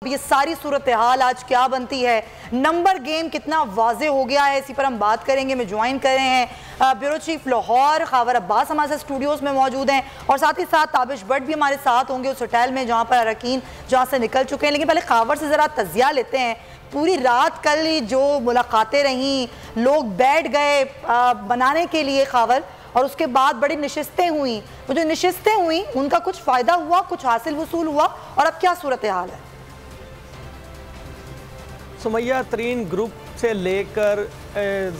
ये सारी सूरत हाल आज क्या बनती है, नंबर गेम कितना वाजे हो गया है, इसी पर हम बात करेंगे। मैं ज्वाइन कर रहे हैं ब्यूरो चीफ लाहौर खावर अब्बास हमारे साथ स्टूडियोज़ में मौजूद हैं और साथ ही साथ ताबिश भट्ट भी हमारे साथ होंगे उस होटल में जहाँ पर अरकान जहाँ से निकल चुके हैं। लेकिन पहले खावर से ज़रा तजिया लेते हैं। पूरी रात कल जो मुलाकातें रहीं, लोग बैठ गए बनाने के लिए खावर, और उसके बाद बड़ी नशिस्तें हुई। वो जो नशिस्तें हुई उनका कुछ फ़ायदा हुआ, कुछ हासिल वसूल हुआ, और अब क्या सूरत हाल है? सुमैया, तरीन ग्रुप से लेकर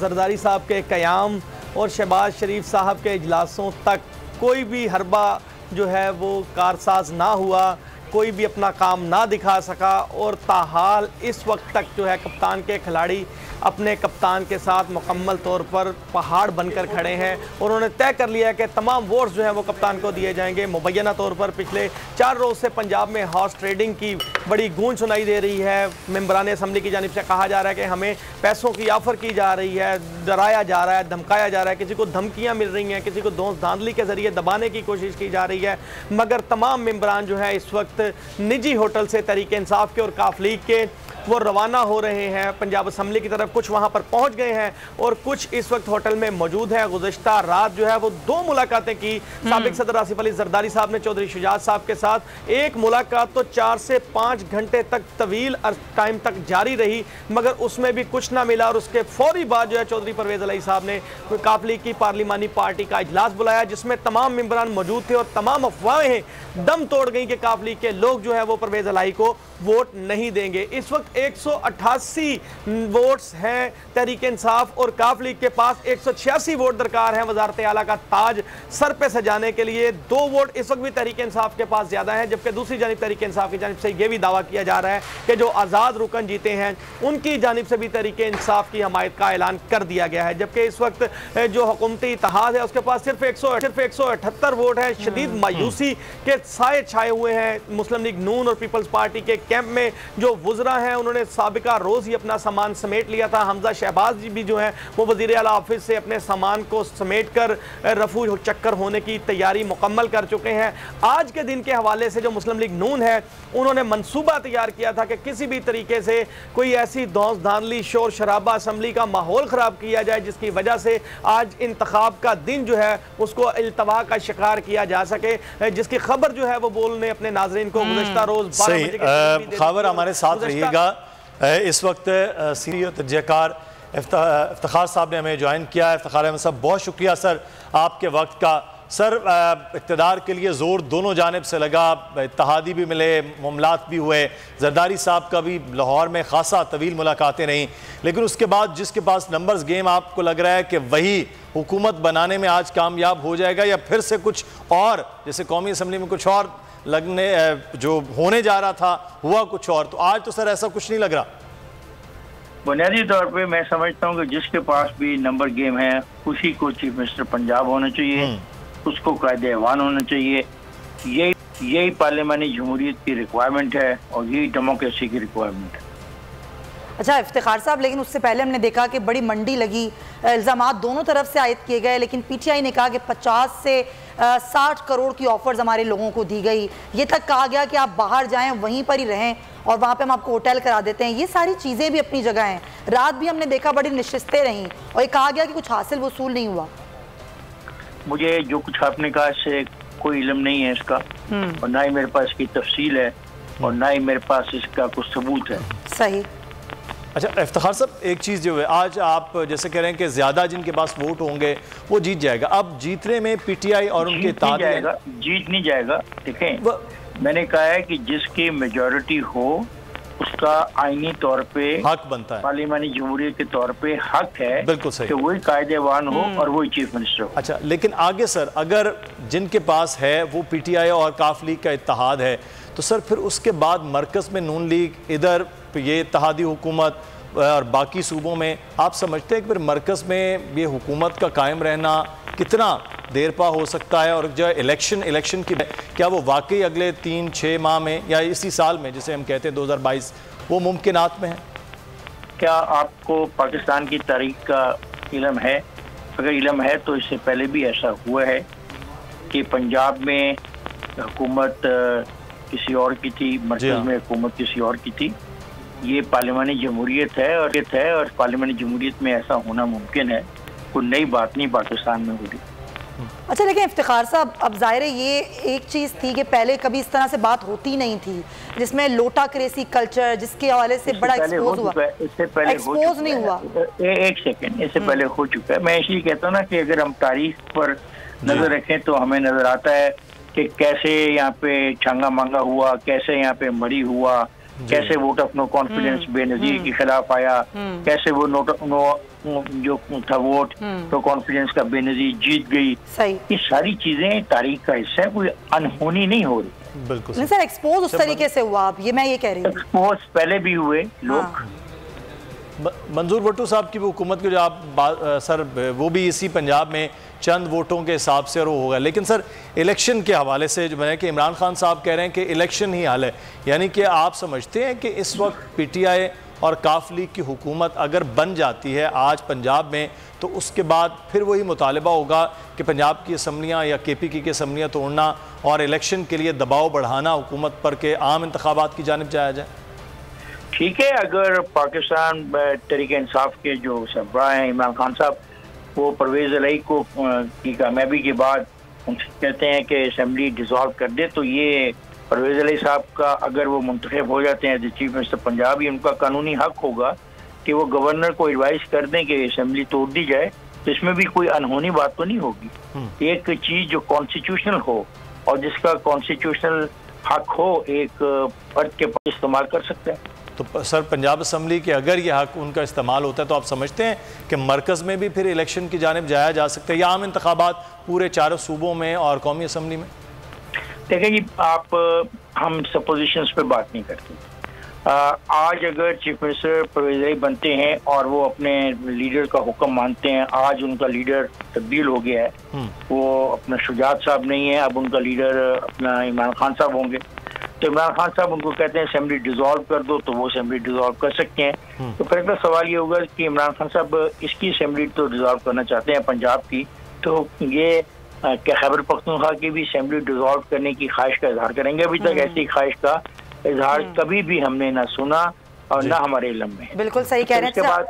जरदारी साहब के क़याम और शहबाज शरीफ साहब के इजलासों तक कोई भी हरबा जो है वो कारसाज ना हुआ, कोई भी अपना काम ना दिखा सका। और ताहाल इस वक्त तक जो है कप्तान के खिलाड़ी अपने कप्तान के साथ मुकम्मल तौर पर पहाड़ बनकर खड़े हैं और उन्होंने तय कर लिया है कि तमाम वोट्स जो हैं वो कप्तान को दिए जाएंगे। मुबैना तौर पर पिछले 4 रोज़ से पंजाब में हॉर्स ट्रेडिंग की बड़ी गूंज सुनाई दे रही है। मेंबरान असम्बली की जानिब से कहा जा रहा है कि हमें पैसों की ऑफ़र की जा रही है, डराया जा रहा है, धमकाया जा रहा है, किसी को धमकियाँ मिल रही हैं, किसी को दोस्त धांधली के ज़रिए दबाने की कोशिश की जा रही है। मगर तमाम मेंबरान जो है इस वक्त निजी होटल से तहरीक इंसाफ के और काफ लीग के वो रवाना हो रहे हैं पंजाब असम्बली की तरफ। कुछ वहाँ पर पहुँच गए हैं और कुछ इस वक्त होटल में मौजूद हैं। गुज़श्ता रात जो है वो 2 मुलाकातें की साबिक सदर आसिफ अली जरदारी साहब ने चौधरी शुजात साहब के साथ। एक मुलाकात तो 4 से 5 घंटे तक तवील टाइम तक जारी रही, मगर उसमें भी कुछ ना मिला। और उसके फौरी बाद जो है चौधरी परवेज़ अली साहब ने काफ लीग की पार्लिमानी पार्टी का इजलास बुलाया, जिसमें तमाम मेंबरान मौजूद थे और तमाम अफवाहें दम तोड़ गई कि काफ लीग के लोग जो है वो परवेज़ अली को वोट नहीं देंगे। इस वक्त 188 वोट्स हैं तहरीक इंसाफ और काफ लीग के पास 186 वोट दरकार हैं वजारत आला का ताज सर पे सजाने के लिए। 2 वोट इस वक्त भी तहरीक इंसाफ के पास ज्यादा है, जबकि दूसरी जानिब तहरीक इंसाफ की जानिब से यह भी दावा किया जा रहा है कि जो आज़ाद रुकन जीते हैं उनकी जानिब से भी तहरीक इंसाफ की हमायत का ऐलान कर दिया गया है। जबकि इस वक्त जो हुकूमती इत्तेहाद है उसके पास सिर्फ 178 वोट है। शदीद मायूसी के साए छाए हुए हैं मुस्लिम लीग नून और पीपल्स पार्टी के कैंप में। जो वुज़रा हैं उन्होंने साबिका रोज़ ही अपना सामान समेट लिया था। हमजा शहबाज जी भी जो है वो वज़ीर आला ऑफिस से अपने सामान को समेट कर रफू चक्कर होने की तैयारी मुकम्मल कर चुके हैं। आज के दिन के हवाले से जो मुस्लिम लीग नून है उन्होंने मनसूबा तैयार किया था कि किसी भी तरीके से कोई ऐसी दौस धांधली शोर शराबा असम्बली का माहौल ख़राब किया जाए जिसकी वजह से आज इंतखाब का दिन जो है उसको इल्तवा का शिकार किया जा सके, जिसकी खबर जो है वो बोलने अपने नाज़रीन को गुज़श्ता रोज़ 12 बजे खबर हमारे साथ रहिएगा। इस वक्त सीनियर तजयकार इफ्तिखार साहब ने हमें ज्वाइन किया है। इफ्तिखार अहमद साहब, बहुत शुक्रिया सर आपके वक्त का। सर, इक़्तिदार के लिए ज़ोर दोनों जानिब से लगा, इत्तेहादी भी मिले, मामलात भी हुए, जरदारी साहब का भी लाहौर में खासा तवील मुलाकातें रहीं, लेकिन उसके बाद जिसके पास नंबर्स गेम, आपको लग रहा है कि वही हुकूमत बनाने में आज कामयाब हो जाएगा, या फिर से कुछ और, जैसे कौमी असम्बली में कुछ और लगने जो होने जा रहा था हुआ कुछ और, तो आज तो सर ऐसा कुछ नहीं लग रहा? बुनियादी तौर पे मैं समझता हूँ कि जिसके पास भी नंबर गेम है उसी को चीफ मिनिस्टर पंजाब होना चाहिए, उसको कायदे ऐवान होना चाहिए। यही पार्लियामानी जमहूरियत की रिक्वायरमेंट है और यही डेमोक्रेसी की रिक्वायरमेंट है। अच्छा इफ्तिखार साहब, लेकिन उससे पहले हमने देखा कि बड़ी मंडी लगी, इल्ज़ामात दोनों तरफ से आयद किए गए, लेकिन पीटीआई ने कहा कि 50 से 60 करोड़ की ऑफर्स हमारे लोगों को दी गई। ये तक कहा गया कि आप बाहर जाएं, वहीं पर ही रहें और वहाँ पे हम आपको होटल करा देते हैं। ये सारी चीज़ें भी अपनी जगह हैं। रात भी हमने देखा बड़ी नशिस्तें रहीं और ये कहा गया कि कुछ हासिल वसूल नहीं हुआ। मुझे जो कुछ आपने कहा इससे कोई इल्म नहीं है इसका, और ना ही मेरे पास इसकी तफसील है और ना ही मेरे पास इसका कुछ सबूत है। सही। अच्छा इफ्तिखार साहब, एक चीज़ जो है, आज आप जैसे कह रहे हैं कि ज़्यादा जिनके पास वोट होंगे वो जीत जाएगा। अब जीतने में पीटीआई और उनके जीत नहीं जाएगा। देखें, मैंने कहा है कि जिसकी मेजॉरिटी हो उसका आईनी तौर पे हक बनता है, पार्लियामानी जमहूरियत के तौर पे हक है, बिल्कुल सही, कि वही कायदेवान हो और वही चीफ मिनिस्टर हो। अच्छा, लेकिन आगे सर, अगर जिनके पास है वो पीटीआई और काफ लीग का इत्तेहाद है, तो सर फिर उसके बाद मरकज़ में नून लीग, इधर ये इत्तेहादी हुकूमत और बाकी सूबों में, आप समझते हैं कि फिर मरकज़ में ये हुकूमत का कायम रहना कितना देर पा हो सकता है? और जो इलेक्शन की क्या वो वाकई अगले 3-6 माह में या इसी साल में, जिसे हम कहते हैं 2022, वो मुमकिनात में है? क्या आपको पाकिस्तान की तारीख का इल्म है? अगर इल्म है तो इससे पहले भी ऐसा हुआ है कि पंजाब में हुकूमत किसी और की थी, मरकज में हुकूमत किसी और की थी। ये पार्लिमानी जमहूरियत है और पार्लिमानी जमहूरियत में ऐसा होना मुमकिन है, कोई नई बात नहीं पाकिस्तान में हो रही। अच्छा, लेकिन इफ्तिखार साहब, अब ज़ाहिर है ये एक चीज़ थी कि पहले कभी इस तरह से बात होती नहीं थी, जिसमें लोटा क्रेसी कल्चर जिसके हवाले से बड़ा एक्सपोज हुआ। इससे पहले एक्सपोज नहीं हुआ। एक सेकंड, इससे पहले हो चुका है। मैं इसलिए कहता हूँ ना कि अगर हम तारीख पर नजर रखें तो हमें नजर आता है कि कैसे यहाँ पे छांगा मांगा हुआ, कैसे यहाँ पे मरी हुआ, कैसे vote of no confidence Benazir के खिलाफ आया, कैसे वो जो था वोट नो कॉन्फिडेंस का बेनजीर जीत गई। ये सारी चीजें तारीख का हिस्सा है, कोई अनहोनी नहीं हो रही। बिल्कुल नहीं सर, एक्सपोज उस तरीके से हुआ। अब मैं ये कह रही हूँ एक्सपोज पहले भी हुए लोग। मंजूर भुट्टो साहब की हुकूमत की जो आप सर वो भी इसी पंजाब में चंद वोटों के हिसाब से और वो होगा, लेकिन सर इलेक्शन के हवाले से जो है कि इमरान खान साहब कह रहे हैं कि इलेक्शन ही हल है, यानी कि आप समझते हैं कि इस वक्त पीटीआई और काफ लीग की हुकूमत अगर बन जाती है आज पंजाब में तो उसके बाद फिर वही मुतालबा होगा कि पंजाब की असम्बलियाँ या KPK की असम्बलियाँ तोड़ना और इलेक्शन के लिए दबाव बढ़ाना हुकूमत पर के आम इंतखाबात की जानिब जाया जाए? ठीक है, अगर पाकिस्तान तहरीक इंसाफ के जो सरबराह हैं इमरान खान साहब, वो परवेज़ इलाही को की कामयाबी के बाद उनसे कहते हैं कि असम्बली डिसॉल्व कर दे, तो ये परवेज़ इलाही साहब का अगर वो मुंतखब हो जाते हैं चीफ मिनिस्टर पंजाब, ही उनका कानूनी हक होगा कि वो गवर्नर को एडवाइस कर दें कि असम्बली तोड़ दी जाए। तो इसमें भी कोई अनहोनी बात तो नहीं होगी। एक चीज़ जो कॉन्स्टिट्यूशनल हो और जिसका कॉन्स्टिट्यूशनल हक हो, एक फर्द के पास इस्तेमाल कर सकते हैं। तो सर पंजाब असम्बली के अगर ये हक उनका इस्तेमाल होता है तो आप समझते हैं कि मरकज़ में भी फिर इलेक्शन की जानिब जाया जा सकता है या आम इंतखाबात पूरे चारों सूबों में और कौमी असम्बली में? देखिए जी, हम सपोजिशंस पे बात नहीं करते। आज अगर चीफ मिनिस्टर परवेज़ इलाही बनते हैं और वो अपने लीडर का हुक्म मानते हैं, आज उनका लीडर तब्दील हो गया है, वो अपना शुजात साहब नहीं है, अब उनका लीडर अपना इमरान खान साहब होंगे। तो इमरान खान साहब उनको कहते हैं असेंबली डिसॉल्व कर दो, तो वो असेंबली डिसॉल्व कर सकते हैं। तो फिर अगला सवाल ये होगा कि इमरान खान साहब इसकी असेंबली तो डिसॉल्व करना चाहते हैं पंजाब की, तो ये क्या खैबर पख्तूनख्वा की भी असेंबली डिसॉल्व करने की ख्वाहिश का इजहार करेंगे? अभी तक ऐसी ख्वाहिश का इजहार कभी भी हमने ना सुना और ना हमारे इल्म में। बिल्कुल सही कह रहे हैं।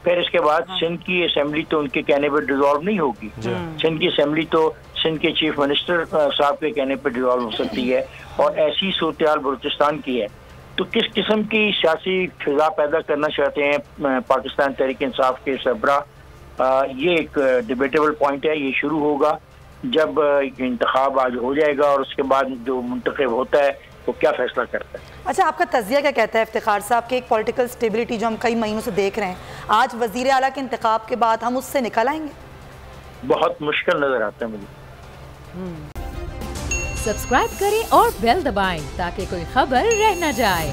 फिर इसके बाद सिंध की असेंबली तो उनके कहने पर डिसॉल्व नहीं होगी। सिंध की असेंबली तो सिंध के चीफ मिनिस्टर साहब के कहने पर डिसॉल्व हो सकती है, और ऐसी सूरत-ए-हाल बलूचिस्तान की है। तो किस किस्म की सियासी फिजा पैदा करना चाहते हैं पाकिस्तान तहरीक इंसाफ के सरबराह, ये एक डिबेटेबल पॉइंट है। ये शुरू होगा जब इंतखाब आज हो जाएगा और उसके बाद जो मुंतखब होता है वो क्या फैसला करता है। अच्छा, आपका तज़िया क्या कहता है इफ्तिखार साहब कि एक पॉलिटिकल स्टेबिलिटी जो हम कई महीनों से देख रहे हैं, आज वज़ीर आला के इंतखाब के बाद हम उससे निकल आएंगे? बहुत मुश्किल नजर आता है मुझे। सब्सक्राइब करें और बेल दबाएं ताकि कोई खबर रह न जाए।